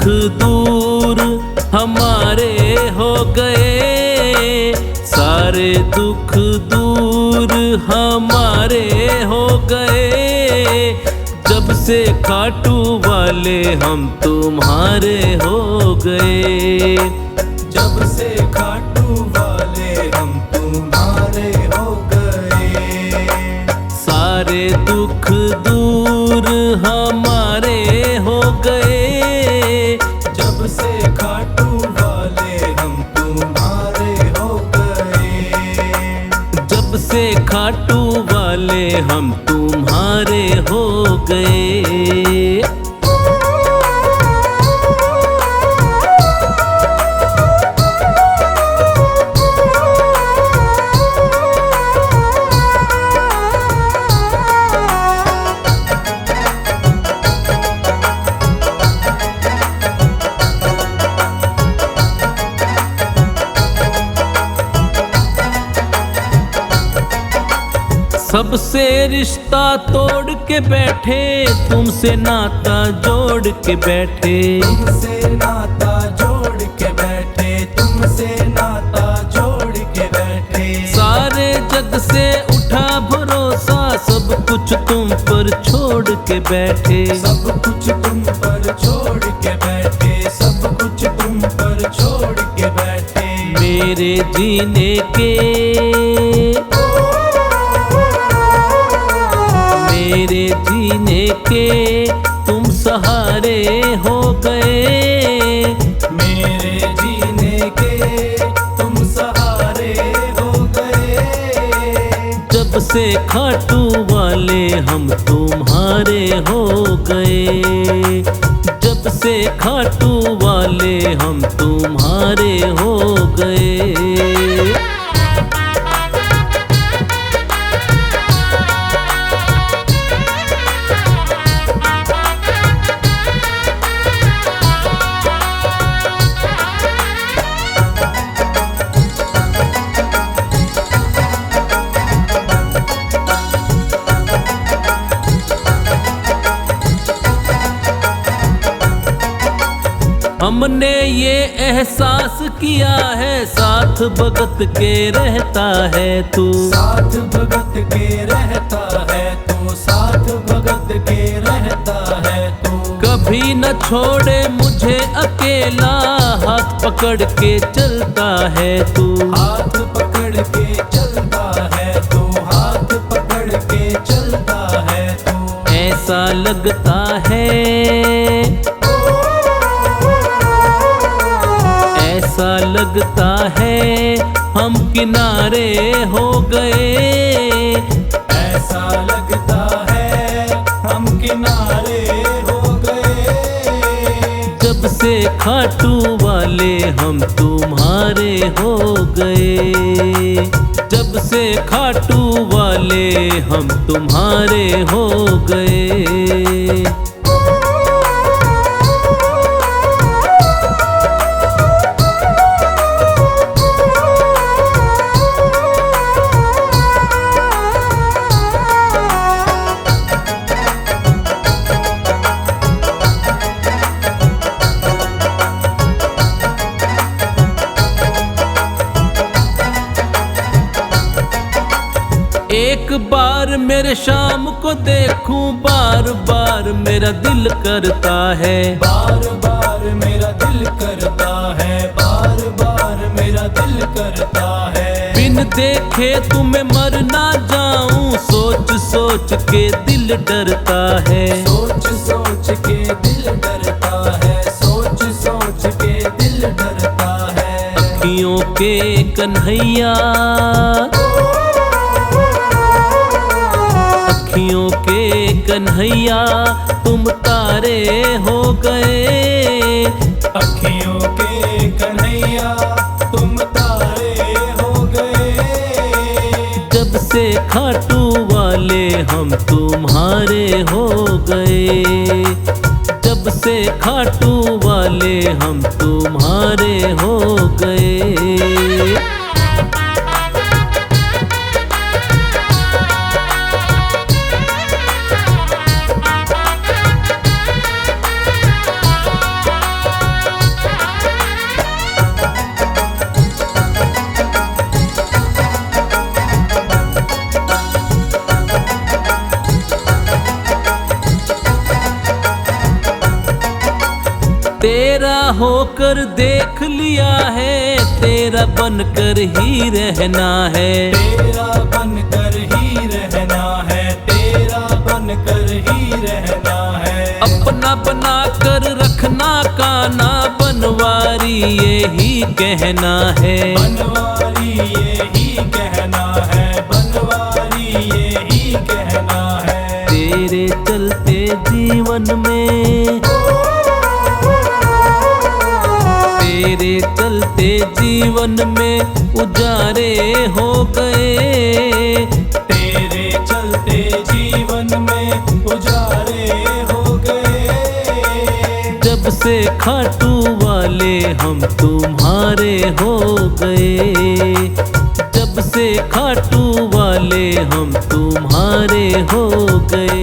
दूर हमारे हो गए, सारे दुख दूर हमारे हो गए। जब से खाटू वाले हम तुम्हारे हो गए, जब से खाटू वाले हम तुम्हारे हो गए। सारे दुख दूर हमारे हो गए। जब से खाटू वाले हम तुम्हारे हो गए। जब से खाटू वाले हम तुम्हारे हो गए। सबसे रिश्ता तोड़ के बैठे, तुमसे नाता जोड़ के बैठे। तुमसे नाता जोड़ के बैठे, तुमसे नाता जोड़ के बैठे। सारे जग से उठा भरोसा, सब कुछ तुम पर छोड़ के बैठे। सब कुछ तुम पर छोड़ के बैठे, सब कुछ तुम पर छोड़ के बैठे। मेरे जीने के, मेरे जीने के तुम सहारे हो गए। मेरे जीने के तुम सहारे हो गए। जब से खाटू वाले हम तुम्हारे हो गए। जब से खाटू वाले हम तुम्हारे हो गए। हमने ये एहसास किया है, साथ भगत के रहता है तू। साथ भगत के रहता है तू, साथ भगत के रहता है तू। कभी न छोड़े मुझे अकेला, हाथ पकड़ के चलता है तू। हाथ पकड़ के चलता है तू, हाथ पकड़ के चलता है तू। ऐसा लगता है, ऐसा लगता है हम किनारे हो गए। ऐसा लगता है हम किनारे हो गए। जब से खाटू वाले हम तुम्हारे हो गए। जब से खाटू वाले हम तुम्हारे हो गए। एक बार मेरे शाम को देखूं, बार बार मेरा दिल करता है। बार बार मेरा दिल करता है, बार बार मेरा दिल करता है। बिन देखे तुम्हें मर ना जाऊं, सोच सोच के दिल डरता है। सोच सोच के दिल डरता है, सोच सोच के दिल डरता है। अखियों के कन्हैया, अखियों के कन्हैया तुम तारे हो गए। अखियों के कन्हैया तुम तारे हो गए। जब से खाटू वाले हम तुम्हारे हो गए। जब से खाटू वाले हम तुम्हारे हो गए। तेरा होकर देख लिया है, तेरा बनकर ही रहना है। तेरा बनकर ही रहना है, तेरा बनकर ही रहना है। अपना बना कर रखना काना, बनवारी यही कहना है। बनवारी यही कहना है, बनवारी यही कहना है। तेरे चलते जीवन में, तेरे चलते जीवन में उजारे हो गए। तेरे चलते जीवन में उजारे हो गए। जब से खाटू वाले हम तुम्हारे हो गए। जब से खाटू वाले हम तुम्हारे हो गए।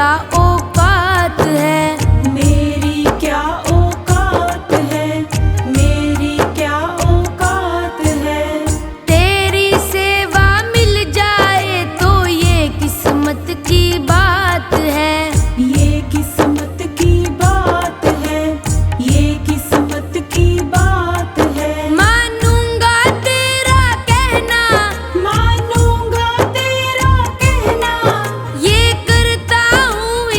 क्या औकात है, मेरी क्या औकात है, मेरी क्या औकात है। तेरी सेवा मिल जाए तो ये किस्मत की बात है, ये किस्मत की बात है, ये किस्मत की बात है। मानूंगा तेरा कहना, मानूंगा तेरा कहना, ये करता हूँ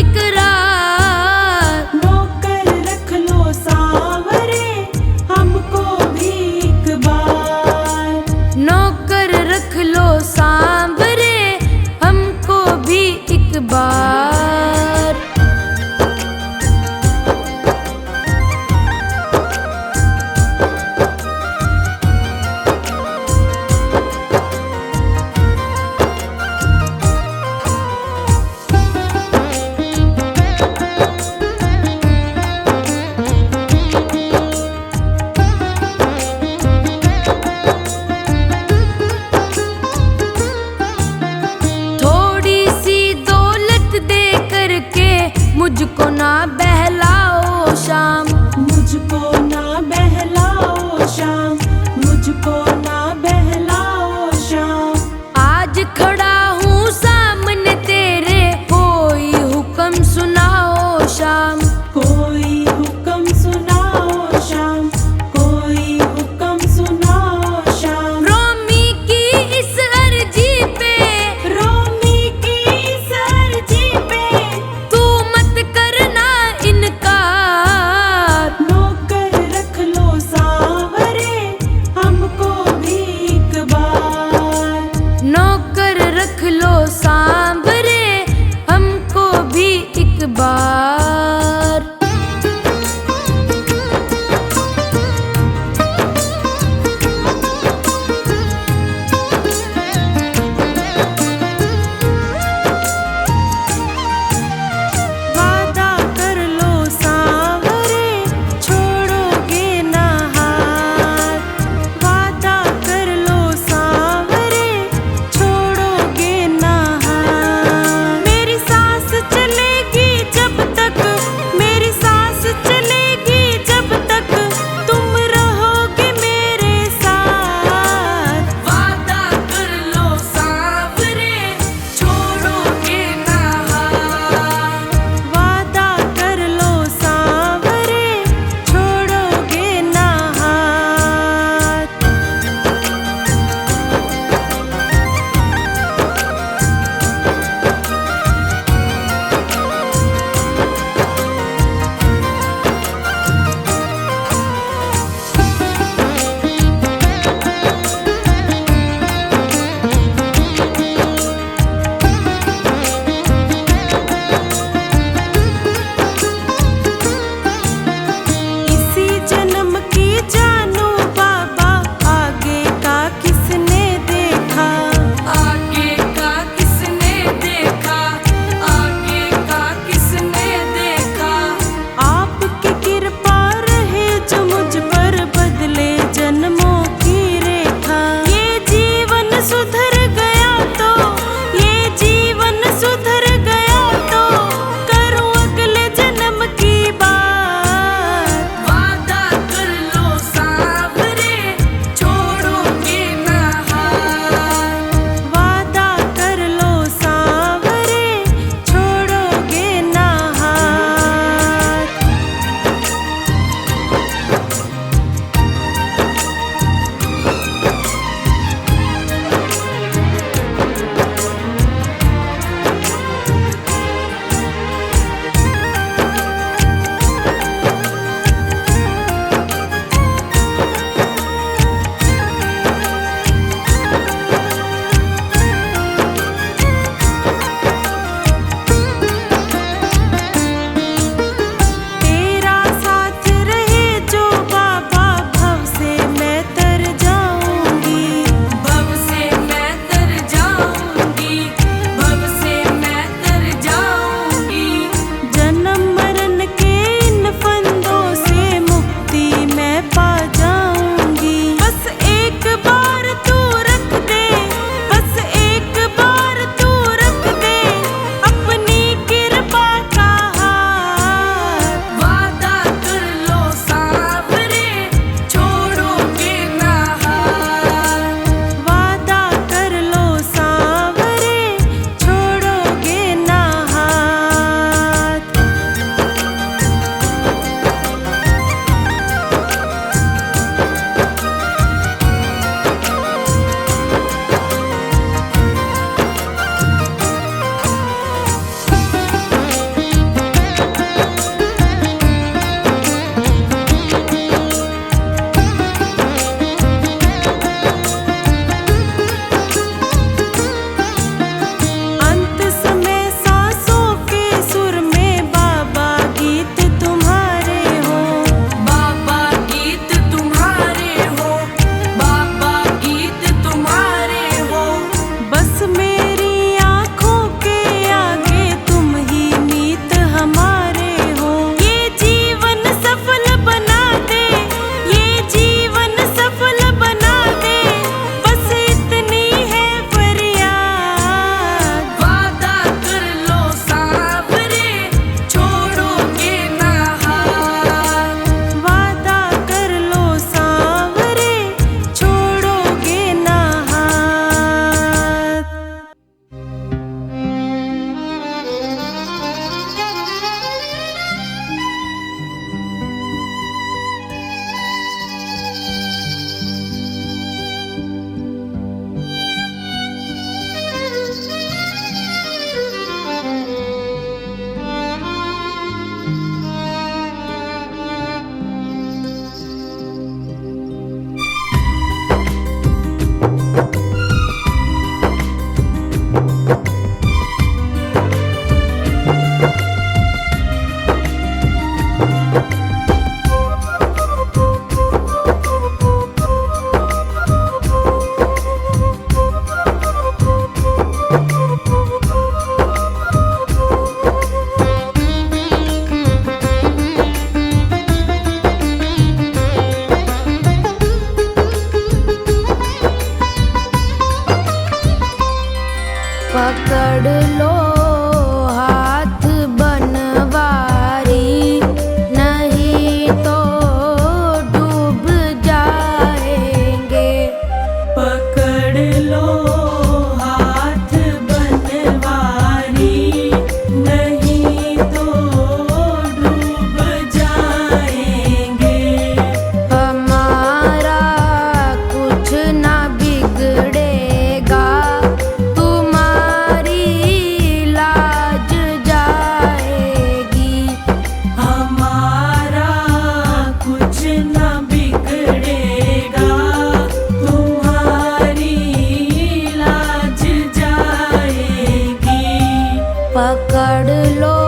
लो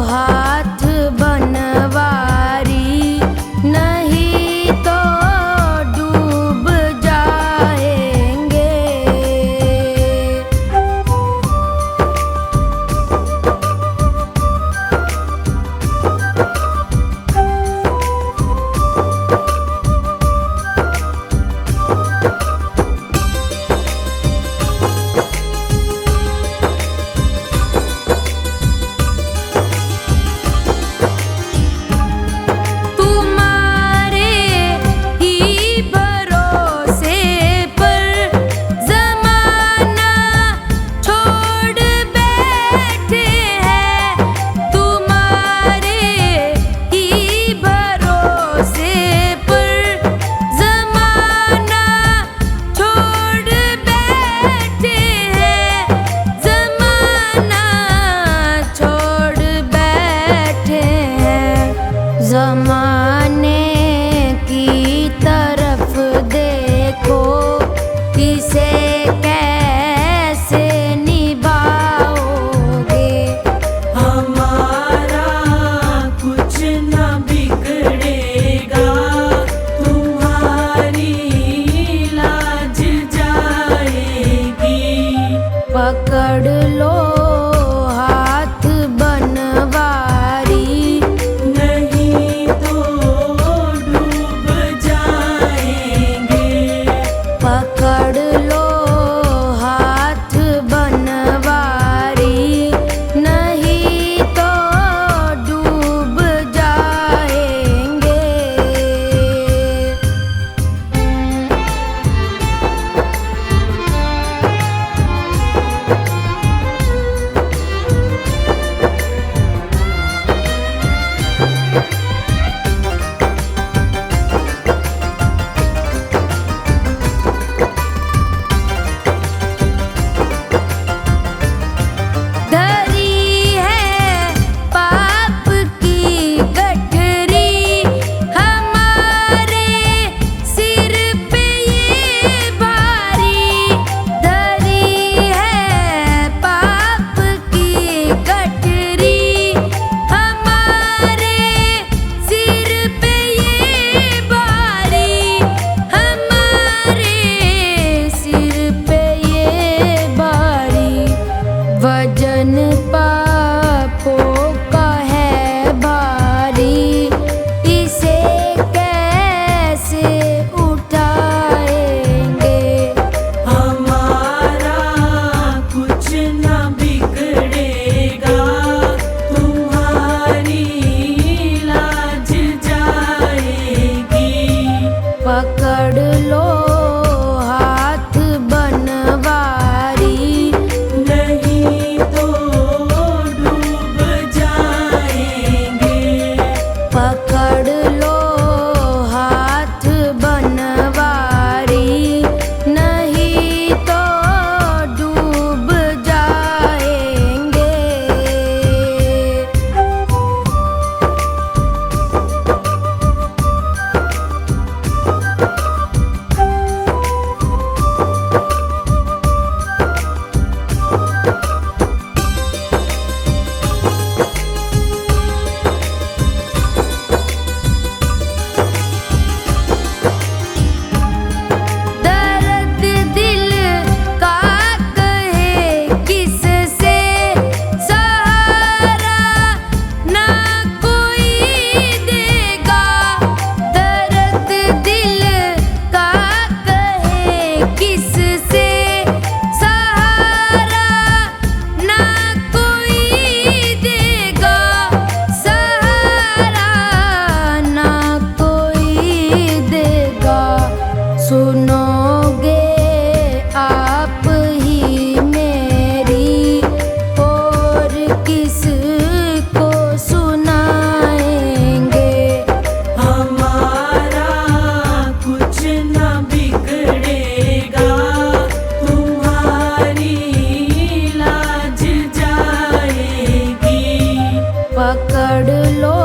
हाथ बनवारी, नहीं तो डूब जाएंगे। तुम्हारे ही भरोसे पर ज़माना छोड़ बैठे हैं। तुम्हारे ही भरोसे पर ज़माना छोड़ बैठे हैं। ज़माना छोड़ बैठे हैं। ज़माने की तरफ देखो, इसे कैसे निभाओगे। हमारा कुछ न बिगड़ेगा, तुम्हारी लाज जाएगी। पकड़ लो हाथ बनवारी, नहीं तो डूब जाएंगे। पकड़ लो हाथ बनवारी, नहीं तो डूब जाएंगे। धरी है पाप की गठरी, हमारे सिर पे ये भारी। धरी है पाप की गठरी, हमारे सिर पे ये भारी। हमारे सिर पे ये भारी। वजन पापों का है भारी, इसे कैसे उठाएंगे। हमारा कुछ न बिगड़ेगा, तुम्हारी लाज जाएगी। पकड़ लो हाथ बनवारी, नहीं तो डूब जाएंगे। पकड़ लो हाथ बनवारी, नहीं तो डूब जाएंगे। दर्द दिल का कहे किससे सहारा, ना कोई देगा। दर्द दिल का कहे किससे सहारा, ना कोई देगा। सहारा ना कोई देगा। सुनोगे आप ही मेरी, और किसको सुनाएंगे। हमारा कुछ न बिगड़ेगा, तुम्हारी लाज जाएगी। पकड़ लो